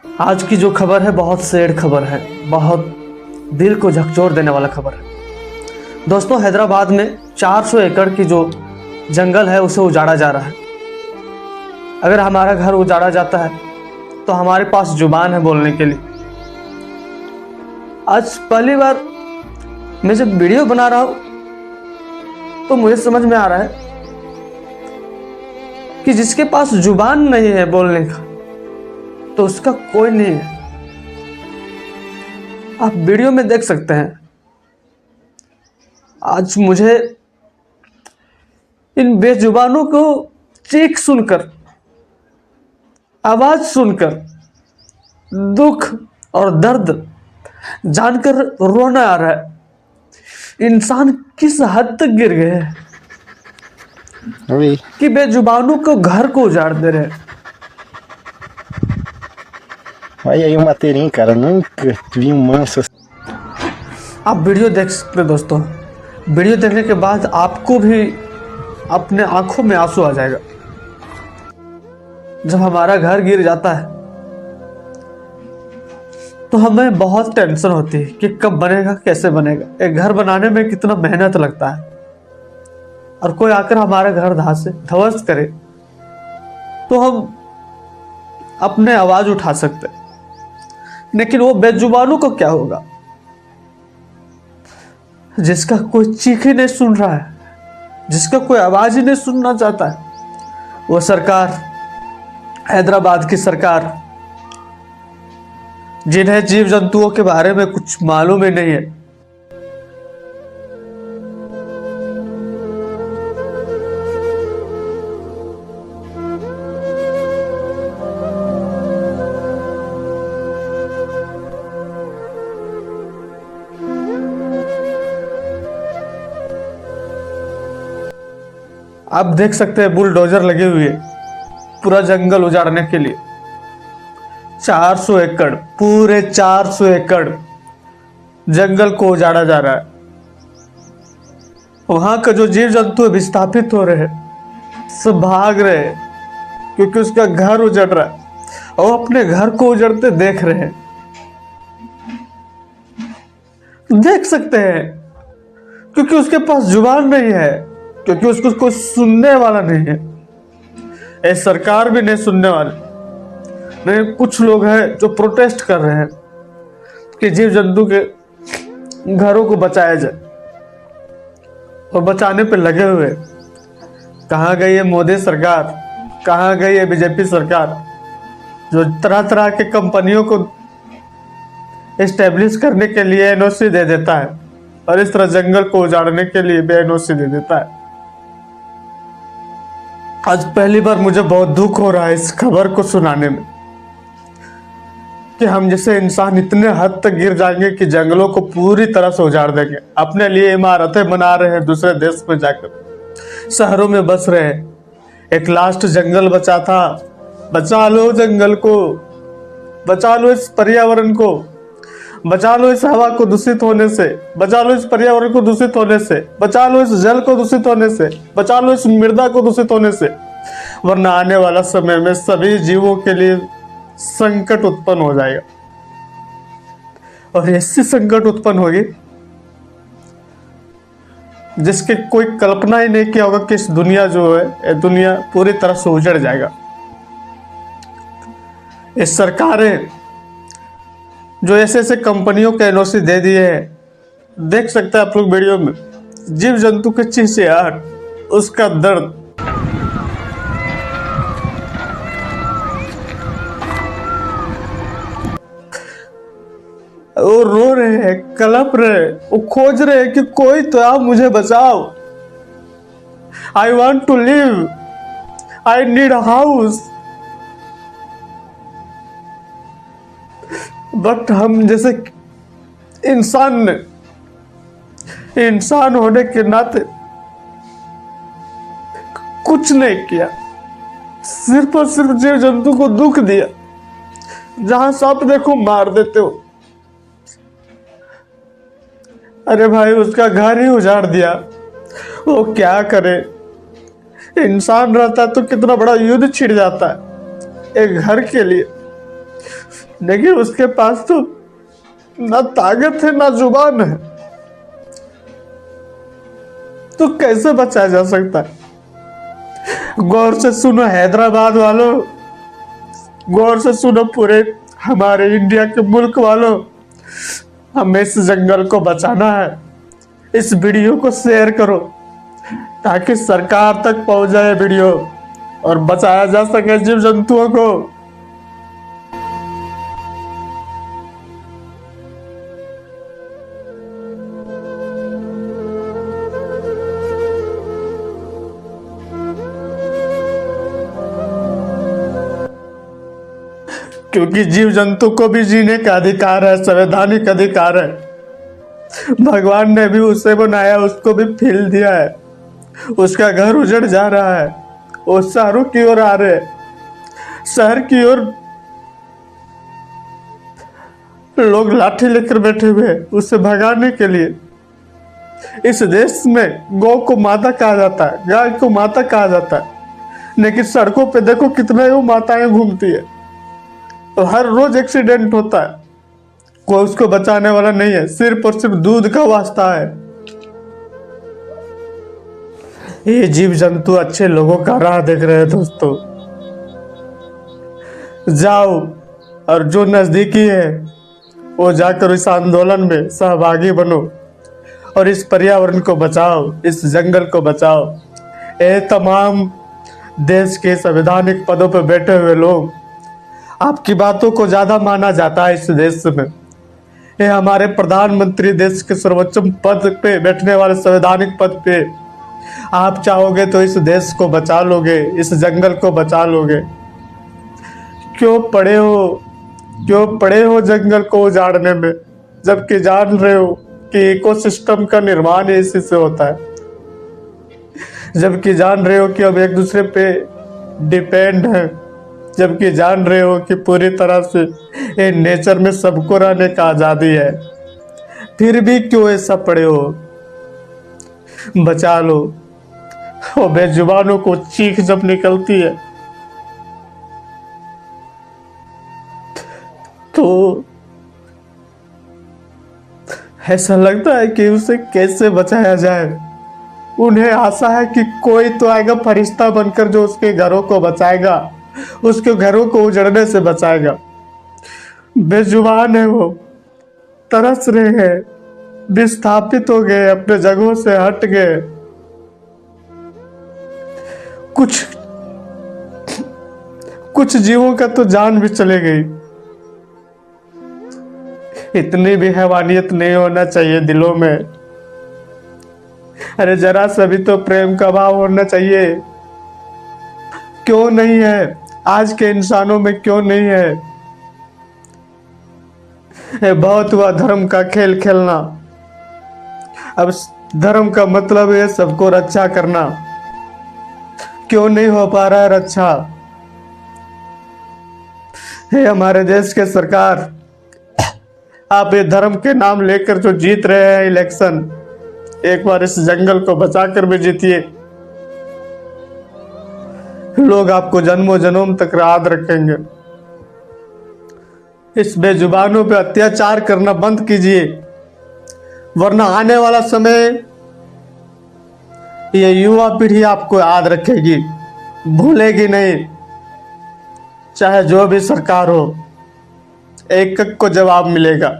आज की जो खबर है बहुत सैड खबर है, बहुत दिल को झकझोर देने वाला खबर है। दोस्तों, हैदराबाद में 400 एकड़ की जो जंगल है उसे उजाड़ा जा रहा है। अगर हमारा घर उजाड़ा जाता है तो हमारे पास जुबान है बोलने के लिए। आज पहली बार मैं जब वीडियो बना रहा हूं तो मुझे समझ में आ रहा है कि जिसके पास जुबान नहीं है बोलने का तो उसका कोई नहीं है। आप वीडियो में देख सकते हैं। आज मुझे इन बेजुबानों को चीख सुनकर, आवाज सुनकर, दुख और दर्द जानकर रोना आ रहा है। इंसान किस हद तक गिर गए हैं कि बेजुबानों को घर को उजाड़ दे रहे हैं। Olha aí o mateirinho, cara, nunca vi um manso. आप वीडियो देख सकते हैं दोस्तों। वीडियो देखने के बाद आपको भी अपने आंखों में आंसू आ जाएगा। जब हमारा घर गिर जाता है तो हमें बहुत टेंशन होती है कि कब बनेगा, कैसे बनेगा। एक घर बनाने में कितना मेहनत लगता है, और कोई आकर हमारा घर ध्वस्त करे तो हम अपने आवाज उठा सकते हैं, लेकिन वो बेजुबानों को क्या होगा जिसका कोई चीख ही नहीं सुन रहा है, जिसका कोई आवाज ही नहीं सुनना चाहता है। वो सरकार, हैदराबाद की सरकार, जिन्हें जीव जंतुओं के बारे में कुछ मालूम ही नहीं है। आप देख सकते हैं बुलडोजर लगे हुए पूरा जंगल उजाड़ने के लिए। 400 एकड़, पूरे 400 एकड़ जंगल को उजाड़ा जा रहा है। वहां का जो जीव जंतु विस्थापित हो रहे हैं, सब भाग रहे हैं क्योंकि उसका घर उजड़ रहा है और अपने घर को उजड़ते देख रहे हैं। देख सकते हैं क्योंकि उसके पास जुबान नहीं है, क्योंकि उसको कोई सुनने वाला नहीं है। ये सरकार भी नहीं सुनने वाली। नहीं, कुछ लोग हैं जो प्रोटेस्ट कर रहे हैं कि जीव जंतु के घरों को बचाया जाए, और बचाने पे लगे हुए। कहाँ गई है मोदी सरकार, कहाँ गई है बीजेपी सरकार, जो तरह तरह के कंपनियों को एस्टेब्लिश करने के लिए एनओसी दे देता है और इस तरह जंगल को उजाड़ने के लिए भी एनओसी दे देता है। आज पहली बार मुझे बहुत दुख हो रहा है इस खबर को सुनाने में कि हम जैसे इंसान इतने हद तक गिर जाएंगे कि जंगलों को पूरी तरह से उजाड़ देंगे। अपने लिए इमारतें बना रहे हैं, दूसरे देश में जाकर शहरों में बस रहे हैं। एक लास्ट जंगल बचा था। बचा लो जंगल को, बचा लो इस पर्यावरण को, बचा लो इस हवा को दूषित होने से, बचा लो इस पर्यावरण को दूषित होने से, बचा लो इस जल को दूषित होने से, बचा लो इस मृदा को दूषित होने से, वरना आने वाला समय में सभी जीवों के लिए संकट उत्पन्न हो जाएगा। और ऐसी संकट उत्पन्न होगी जिसकी कोई कल्पना ही नहीं किया होगा कि इस दुनिया जो है, ये दुनिया पूरी तरह से उजड़ जाएगा। इस सरकारें जो ऐसे ऐसे कंपनियों के एनओसी दे दिए हैं, देख सकते हैं आप लोग वीडियो में, जीव जंतु के चिचियाहट, उसका दर्द। वो रो रहे हैं, कलप रहे हैं, वो खोज रहे हैं कि कोई तो आप मुझे बचाओ। I want to live, I need a house. But हम जैसे इंसान होने के नाते कुछ नहीं किया, सिर्फ और सिर्फ जीव जंतु को दुख दिया। जहां सांप देखो मार देते हो। अरे भाई, उसका घर ही उजाड़ दिया, वो क्या करे। इंसान रहता तो कितना बड़ा युद्ध छिड़ जाता है एक घर के लिए। लेकिन उसके पास तो ना ताकत है ना जुबान है, तो कैसे बचाया जा सकता है? गौर से सुनो हैदराबाद वालों, गौर से सुनो पूरे हमारे इंडिया के मुल्क वालों, हमें इस जंगल को बचाना है। इस वीडियो को शेयर करो ताकि सरकार तक पहुंच जाए वीडियो और बचाया जा सके जीव जंतुओं को। क्योंकि जीव जंतु को भी जीने का अधिकार है, संवैधानिक अधिकार है। भगवान ने भी उसे बनाया, उसको भी फील दिया है। उसका घर उजड़ जा रहा है, वो शहरों की ओर आ रहे, शहर की ओर लोग लाठी लेकर बैठे हुए हैं उसे भगाने के लिए। इस देश में गौ को माता कहा जाता है, गाय को माता कहा जाता है, लेकिन सड़कों पे देखो कितने वो माताएं घूमती है, तो हर रोज एक्सीडेंट होता है। कोई उसको बचाने वाला नहीं है, सिर्फ और सिर्फ दूध का वास्ता है। ये जीव जंतु अच्छे लोगों का राह देख रहे हैं दोस्तों। जाओ और जो नजदीकी है वो जाकर इस आंदोलन में सहभागी बनो और इस पर्यावरण को बचाओ, इस जंगल को बचाओ। ये तमाम देश के संवैधानिक पदों पर बैठे हुए लोग, आपकी बातों को ज्यादा माना जाता है इस देश में। ये हमारे प्रधानमंत्री देश के सर्वोच्च पद पे बैठने वाले संवैधानिक पद पे, आप चाहोगे तो इस देश को बचा लोगे, इस जंगल को बचा लोगे। क्यों पड़े हो जंगल को उजाड़ने में, जबकि जान रहे हो कि इकोसिस्टम का निर्माण इसी से होता है, जबकि जान रहे हो कि हम एक दूसरे पे डिपेंड हैं, जबकि जान रहे हो कि पूरी तरह से ये नेचर में सबको रहने का आजादी है। फिर भी क्यों ऐसा पड़े हो? बचा लो। और बेजुबानों को चीख जब निकलती है तो ऐसा लगता है कि उसे कैसे बचाया जाए। उन्हें आशा है कि कोई तो आएगा फरिश्ता बनकर जो उसके घरों को बचाएगा, उसके घरों को उजड़ने से बचाएगा। बेजुबान है वो, तरस रहे हैं, विस्थापित हो गए, अपने जगहों से हट गए। कुछ जीवों का तो जान भी चले गई। इतनी भी हैवानियत नहीं होना चाहिए दिलों में। अरे जरा सा भी तो प्रेम का भाव होना चाहिए। क्यों नहीं है? आज के इंसानों में क्यों नहीं है? ये बहुत हुआ धर्म का खेल खेलना। अब धर्म का मतलब है सबको रक्षा करना। क्यों नहीं हो पा रहा है रक्षा? हे हमारे देश के सरकार, आप ये धर्म के नाम लेकर जो जीत रहे हैं इलेक्शन, एक बार इस जंगल को बचाकर भी जीतिए। लोग आपको जन्मों जन्म तक याद रखेंगे। इस बेजुबानों पे अत्याचार करना बंद कीजिए, वरना आने वाला समय ये युवा पीढ़ी आपको याद रखेगी, भूलेगी नहीं। चाहे जो भी सरकार हो, एक एक को जवाब मिलेगा।